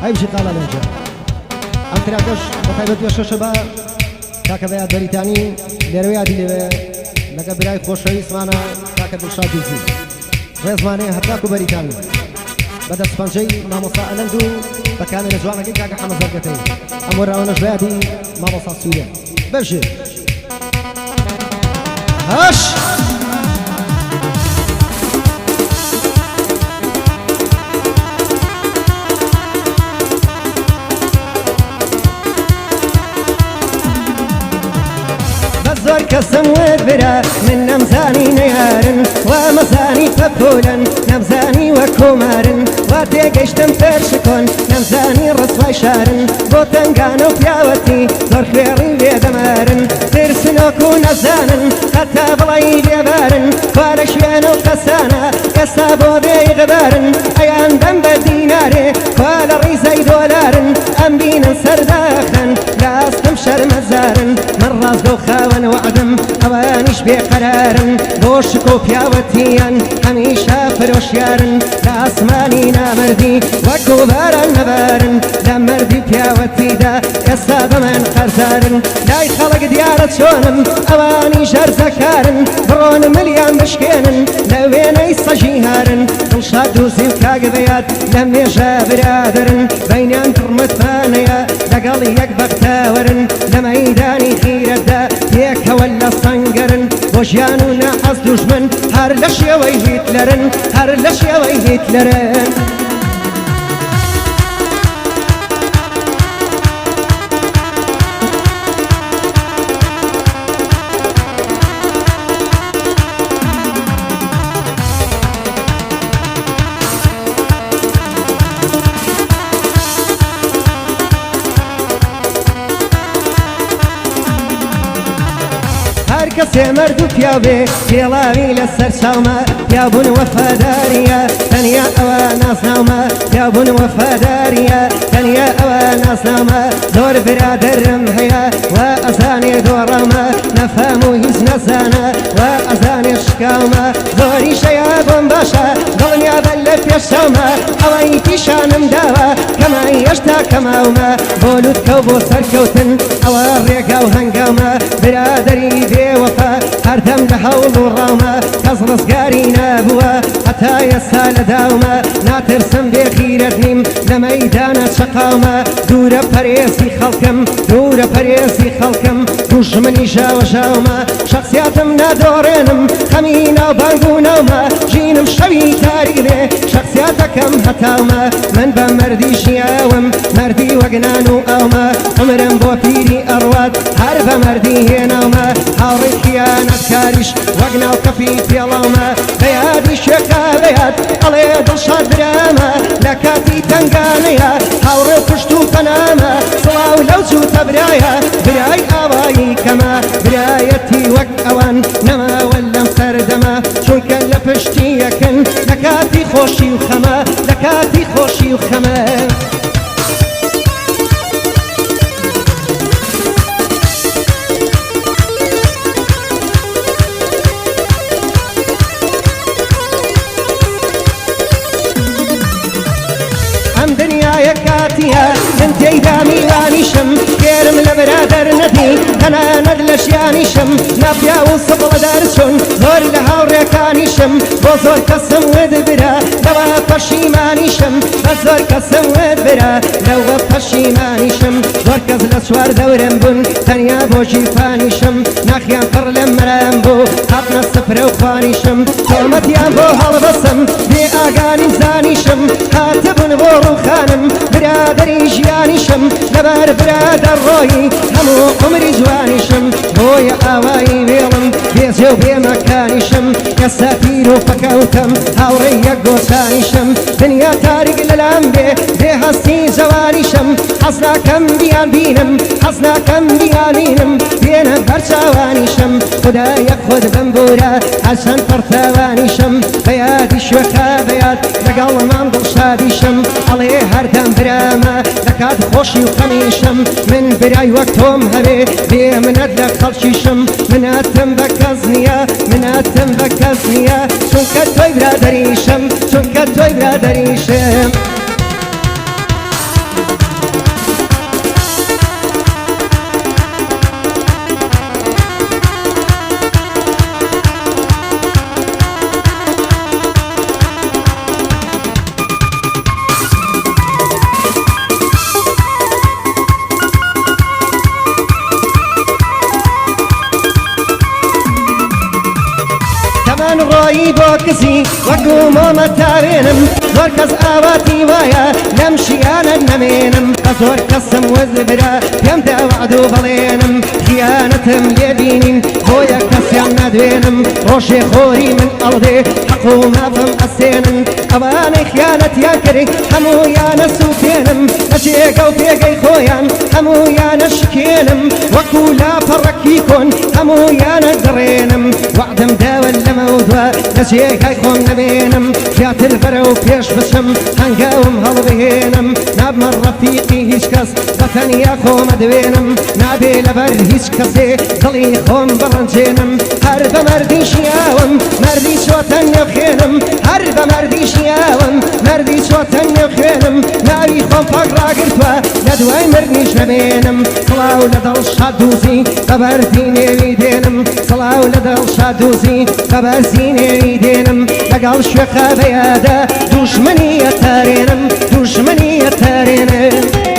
هاي بشي قال لنجا ام تراكش بطيبت وشوشبا كاكا بيا بريتاني لروياتي لبا لقا براي خوش رئيس مانا كاكا دلشاد جلسي ريزماني هتاكو بريتاني بدأ سبانجي ما مصا ألندو بكامل جوانا كاكا حمد زرقتي أمور راونا جبادي ما مصا السوريا بمشي هاش زور كسم وبرا من نمزاني نيارن ومزاني فبولا نمزاني وكومارن واتيقشتم فرشكون نمزاني رسوي شارن بوتنقانو بياوتي زور خويري بيدمارن ترسنوكو نزانن حتى بلاي بيبارن وارش بينو قسانا يسابو بيغبارن ايان دم بديناري ولا ريزي دولارن ام بينن سرداخن لاستم شرمزارن من راس دو خاون وعدم اوانيش بقرارن بوشكو بياوتيان هميشا فروشيارن لاسماني نامردي وكو بارن نبارن لمردي بياوتي دا كساب من قرزارن لاي خلق ديارت شونم اواني جرزكارن برون مليان بشكينن لويني صجيهارن انشادو زيوكا قبيات لميجا برادرن بينان ترمت فانيا لقالي يكبغتاورن لميداني خير دا يك ولا صنقرن وجيانو ناحظ دجمن هر لشيا ويهتلرن هر لشيا ويهتلرن كسي مردو بيابي بيلاوي لسر شاوما يابون وفاداريا تنيا اواناس نوما يابون وفاداريا تنيا اواناس نوما زور برادر رمحيا وازاني دورما نفهمو هيز نزانا وازاني شكاوما زوري شيابون باشا ظلنيا بل بيشاوما اواني تيشانم داوا كما يشتا كماوما بولود كوبو سركوتن اواريقا وهنقاوما برادري ديو هردم لحول الروما كزرس قاري نابوا حتى يسال داوما ناترسم بخيرتنيم لميدان شقاوما دورة بريسي خلقم دورة بريسي خلقم دجمني جاو جاوما شخصياتم نادورينم خمينا وبانقوناوما جينم شوي تاريخي شخصياتكم هتاوما من بمردي شياوم مردي وقنانو اوما عمرم بو بيري ارواد هرب مردي هناوما حاوري خيانة كارش وقنا وكفي في اللوما بيادي شكا بياد علي دلشاد براما لكاتي تنقانيا حاوري وكشتو فناما صلاو لوزو تبرايا براي آباي كما برايتي وق اوان نما ولا مسردما چونك لپشتي يكن لكاتي خوشي وخما لكاتي خوشي وخما انتي دامي وانيشم كيرم لبرادر ندي انا ندلش يانيشم نافيا وصبل دارسون زور لها وريكانيشم بوزور كسم ودبرا لوا بشيمانيشم بزور كسم ودبرا لوا بشيمانيشم زور كزل سوار دورم بن تنيا بوجي فانيشم ناخيان فرلم مرامبو هاتنا السفر وخانيشم تومت يامبو هالبسم بي اغاني زانيشم هاتبن بورو خانم برادري جيانيشم لبار برادر روي همو عمري جوانيشم بويا اواي بيلم بيزيو بمكانيشم كساتير وفكوتم هاوري قوسانيشم دنيا تاريق للامبي بهستي زوانيشم حزنا كم بيان بينم حزنا كم بيانينم بينا برشاوانيشم خدا يخد بنبورا عشان فرثوانيشم بيادي شوخا بياد لقل منضل شاديشم عليه هردم براما لكاد خوشي وخميشم من براي وقتهم هبي بي من ادلق خلشيشم من اتم بكزنيا من اتم بكزنيا چونك توي برادريشم چونك توي برادريشم کسی وەکو مۆمەتاوێنم زۆر کەس ئاواتی وایە لەم شیانە نەمێنم کە زۆر کەسم وەزبرا پێم دا وعد و بەڵێنم خیانەتم لێبینین بۆیە کەسیان نادوێنم ڕۆژێ خۆری من ئەڵدێ حەق و مافم ئەسێنن ئەوانەی خیانەتیان کرد هەموویانە سووتێنم لە جێگە و پێگەی خۆیان هەموویانە شکێنم وەکو لاپەڕەکی کۆن هەموویانە دڕێنم وعدم داوە لەمەودوە لە جێگای خۆم نەبێنم زیاتر بەرە و پێش بچم هەنگاوم هەڵبهێنم نابمە ڕەفیقی هیچ کەس بەتەنیا خۆمە دوێنم نابێ لەبەر هیچ کەسێ دڵی خۆم بڕەنجێنم هەر بە مەردی شیاوم مەردی چۆتە نێوخێنم هەر بە مەردی شیاوم مەردی چۆتە نێوخێنم ناوی خۆم پاک ڕاگرتووە لە دوای مردنیش نەبێنم سڵاو لە دڵ شادوزی بەبەرزی نێوی دێنم سڵاو لە دڵ شادوزی بەبەرزی نێوی دێنم لەگەڵ شوێخە بەیادە دوژمنی ئەتارێنم دوژمنی ئەتارێنم